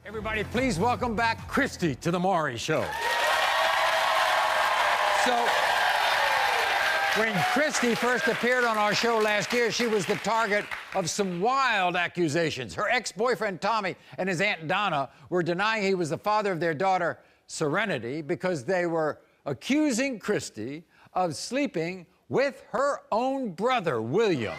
Everybody, please welcome back Kristy to the Maury Show. So, when Kristy first appeared on our show last year, she was the target of some wild accusations. Her ex-boyfriend, Tommy, and his Aunt Donna were denying he was the father of their daughter, Serenity, because they were accusing Kristy of sleeping with her own brother, William.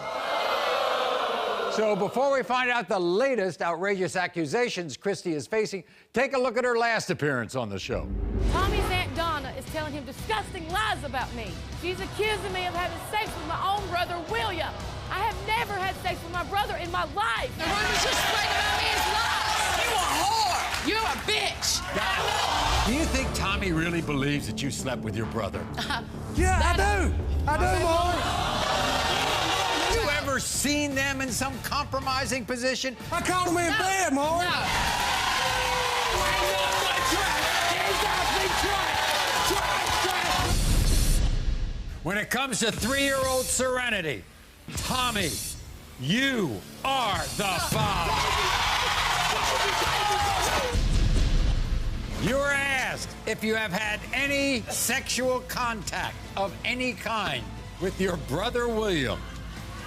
So before we find out the latest outrageous accusations Kristy is facing, take a look at her last appearance on the show. Tommy's Aunt Donna is telling him disgusting lies about me. She's accusing me of having sex with my own brother, William. I have never had sex with my brother in my life. The rumors just spread about me as lies. You a whore. You're a bitch. Do you think Tommy really believes that you slept with your brother? Yeah, I do. I do, Maury. You ever seen them in some compromising position? I caught him in bed, Maury. When it comes to 3-year-old Serenity, Tommy, you are the father. You were asked if you have had any sexual contact of any kind with your brother William.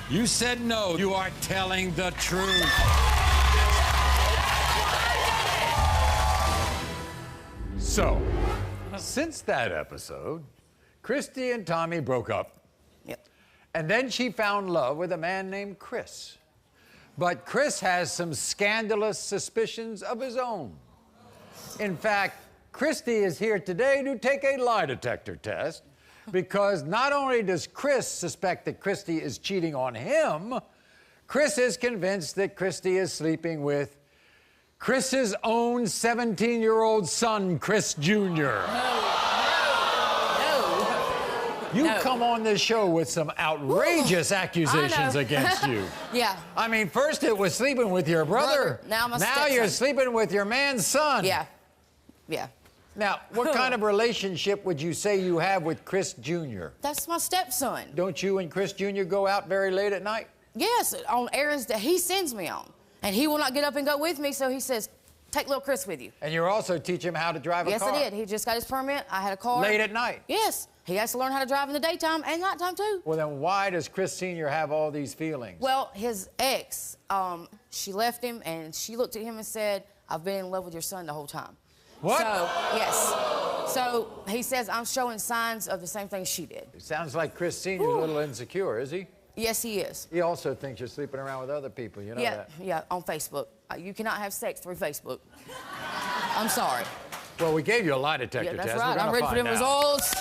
You said no. You are telling the truth. So, since that episode, Kristy and Tommy broke up. Yep. And then she found love with a man named Chris. But Chris has some scandalous suspicions of his own. In fact, Kristy is here today to take a lie detector test because not only does Chris suspect that Kristy is cheating on him, Chris is convinced that Kristy is sleeping with Chris's own 17-year-old son, Chris Jr. You come on this show with some outrageous accusations against you. Yeah. I mean, first it was sleeping with your brother. Now my Now you're sleeping with your man's son. Yeah. Yeah. Now, what kind of relationship would you say you have with Chris Jr.? That's my stepson. Don't you and Chris Jr. go out very late at night? Yes, on errands that he sends me on. And he will not get up and go with me, so he says, take little Chris with you. And you're also teaching him how to drive a car? Yes, I did. He just got his permit. I had a car. Late at night? Yes. He has to learn how to drive in the daytime and nighttime, too. Well, then why does Chris Sr. have all these feelings? Well, his ex, she left him, and she looked at him and said, I've been in love with your son the whole time. What? So, yes. So he says I'm showing signs of the same thing she did. It sounds like Chris Sr. is a little insecure, is he? Yes, he is. He also thinks you're sleeping around with other people, you know that? Yeah, on Facebook. You cannot have sex through Facebook. I'm sorry. Well, we gave you a lie detector Yeah, that's test. right. I'm ready for them results.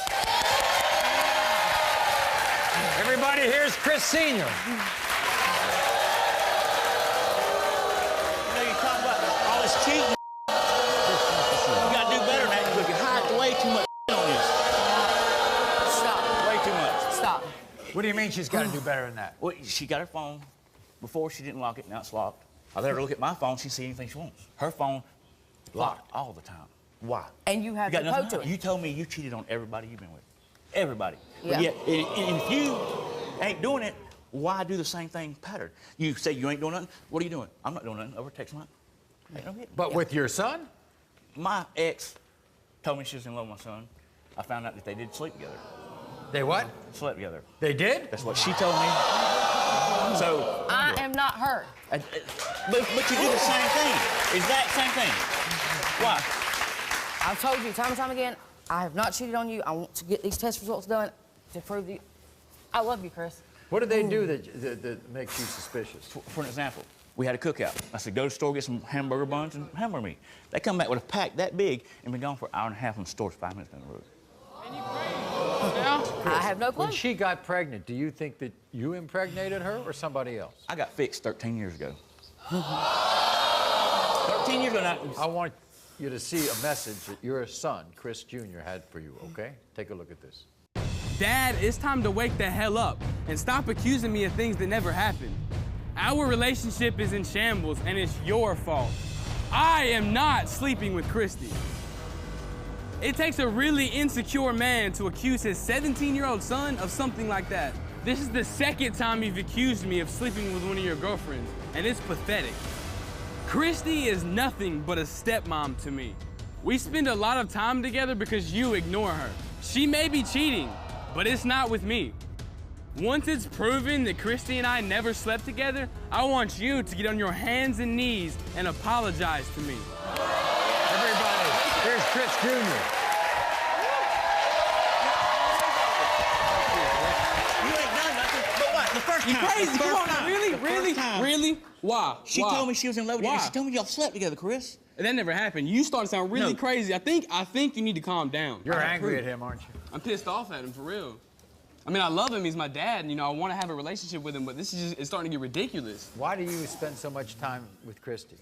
Everybody, here's Chris Sr. You know, you're talking about all this cheating. You gotta do better than that because you hide way too much on this. Stop. Way too much. Stop. What do you mean she's got to do better than that? Well, she got her phone. Before she didn't lock it, now it's locked. I let her look at my phone, she see anything she wants. Her phone locked all the time. Why? And you have You to got go nothing. to it. You told me you cheated on everybody you've been with. Everybody. Yeah. But yet, and if you ain't doing it, why do the same thing pattern? You say you ain't doing nothing. What are you doing? I'm not doing nothing. Over text line. Ain't no hit. But with your son? My ex told me she was in love with my son. I found out that they did sleep together. They what? Slept together. They did? That's what she told me. So. I am not her. But you do the same thing. Exact same thing. Why? I've told you time and time again, I have not cheated on you. I want to get these test results done to prove that you... I love you, Chris. What did they do that makes you suspicious? For an example, we had a cookout. I said, go to the store, get some hamburger buns and hamburger meat. They come back with a pack that big and been gone for an hour and a half in the store, 5 minutes down the road. I have no clue. When she got pregnant, do you think that you impregnated her or somebody else? I got fixed 13 years ago. 13 years ago now. I want you to see a message that your son, Chris Jr., had for you, okay? Take a look at this. Dad, it's time to wake the hell up and stop accusing me of things that never happened. Our relationship is in shambles, and it's your fault. I am not sleeping with Kristy. It takes a really insecure man to accuse his 17-year-old son of something like that. This is the second time you've accused me of sleeping with one of your girlfriends, and it's pathetic. Kristy is nothing but a stepmom to me. We spend a lot of time together because you ignore her. She may be cheating, but it's not with me. Once it's proven that Kristy and I never slept together, I want you to get on your hands and knees and apologize to me. Everybody, here's Chris Jr. You ain't done nothing. But what? The first You time. crazy? The Come first on, time. really? The first Really? time. Really? Why? She Why? told me she was in love with you. Why? She told me y'all slept together, Chris. That never happened. You starting to sound really No. crazy. I think you need to calm down. You're angry at him, aren't you? I'm pissed off at him, for real. I mean, I love him. He's my dad, and, you know, I want to have a relationship with him, but this is just, it's starting to get ridiculous. Why do you spend so much time with Kristy?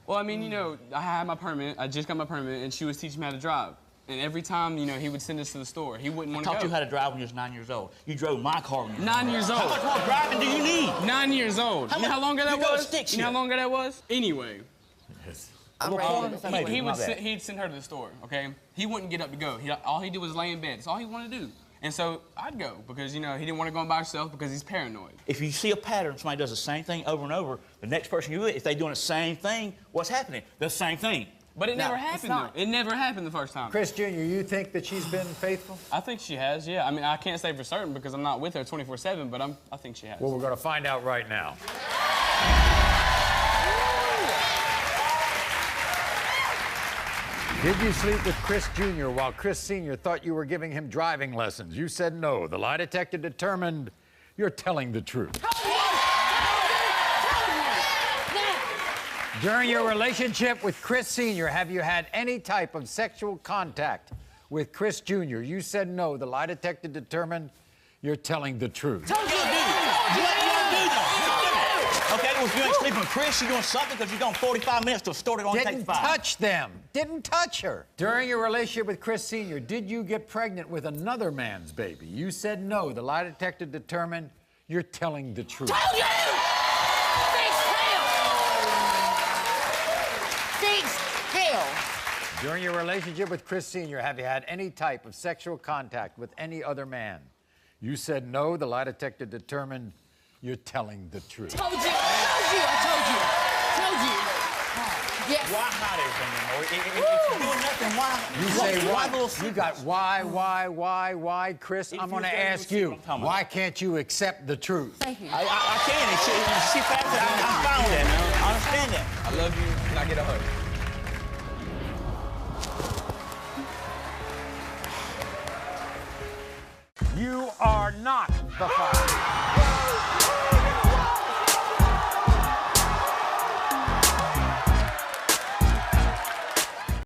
Well, I mean, you know, I had my permit. I just got my permit, and she was teaching me how to drive. And every time, you know, he would send us to the store. He wouldn't want to go. I taught you how to drive when you was 9 years old. You drove my car when you was 9 years old. How much more driving do you need? 9 years old. You know how long ago that You got a was? stick You know how shift. long ago that was? Anyway. I'm ready to maybe. He'd send her to the store, okay? He wouldn't get up to go. All he did was lay in bed. That's all he wanted to do. And so I'd go because, you know, he didn't want to go by himself because he's paranoid. If you see a pattern, somebody does the same thing over and over, the next person you with, if they're doing the same thing, what's happening? The same thing. But it No, never it's happened, not. though. It never happened the first time. Chris Jr., you think that she's been faithful? I think she has, yeah. I mean, I can't say for certain because I'm not with her 24/7, but I think she has. Well, we're going to find out right now. Did you sleep with Chris Jr. while Chris Sr. thought you were giving him driving lessons? You said no. The lie detector determined you're telling the truth. During your relationship with Chris Sr., have you had any type of sexual contact with Chris Jr.? You said no. The lie detector determined you're telling the truth. Okay, well, if you ain't sleeping with Chris, you're doing something because you're going 45 minutes to a store that only takes Didn't 5. touch them. Didn't touch her. During your relationship with Chris Sr., did you get pregnant with another man's baby? You said no. The lie detector determined you're telling the truth. Told you! Thanks, hell! During your relationship with Chris Sr., have you had any type of sexual contact with any other man? You said no. The lie detector determined you're telling the truth. Told you! Yes. Why hide everything anymore? If you're doing nothing, why? You say why little why? You got why? Chris, I'm going to ask you, why can't you accept the truth? Thank you. I can. She found it. I'm fine with that. I understand that. I love you. Can I get a hug? You are not the father.